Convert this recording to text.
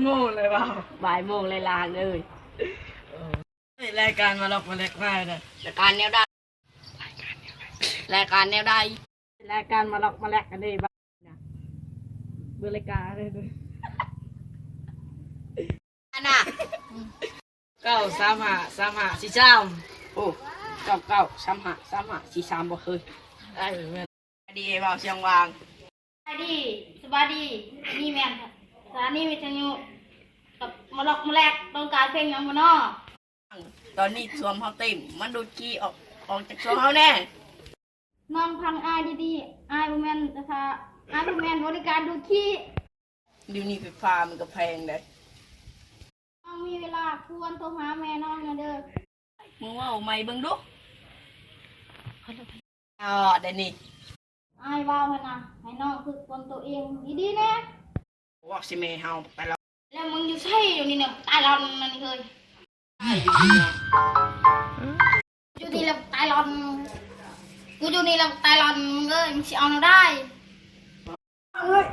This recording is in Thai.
โมงเลยเปล่า บ่ายโมงเลยลานเลยรายการมาหลอกมาแลกได้เลย รายการแนวได้รายการแนวได้รายการมาหลอกมาแลกกันได้บ้างนะเบอร์รายการเลยด้วยอันน่ะ 93535สี่สาม โอ้99353543บ่เคย ได้เหมือน ดีเบาเสียงวาง สบายดีสบายดีนี่แม่นครับสถานีวิทยุกับมาลอกมาแลกต้องการเพลงหยังบ่น้อ ตอนนี้สวมเขาเต็มมันดูขี้ออกจากสวมเขาแน่ น้องพังอายดีๆอายบ่แม่นจะทาอายบ่แม่นบริการดูขี้ เดี๋ยวนี้ไฟฟ้ามันก็แพงเลย น้องมีเวลาควรโทรหาแม่น้องนะเด้อ มึงว่าเอาไม่เบิ่งดูอ๋อเดี๋ยวนี้ อายว่าหั่นน่ะให้น้องฝึกฝนตัวเองดีๆแน่ ว่าสิแม่เฮาไปแล้ว แล้วมึงอยู่ใช่อยู่นี่เนี่ยตายร้อนนั่นนี่เคย อยู่นี่แล้วตายร้อนกูอยู่นี่แล้วตายร้อนมึงเอ้ยมึงสิเอาแนวได้ เอ้ย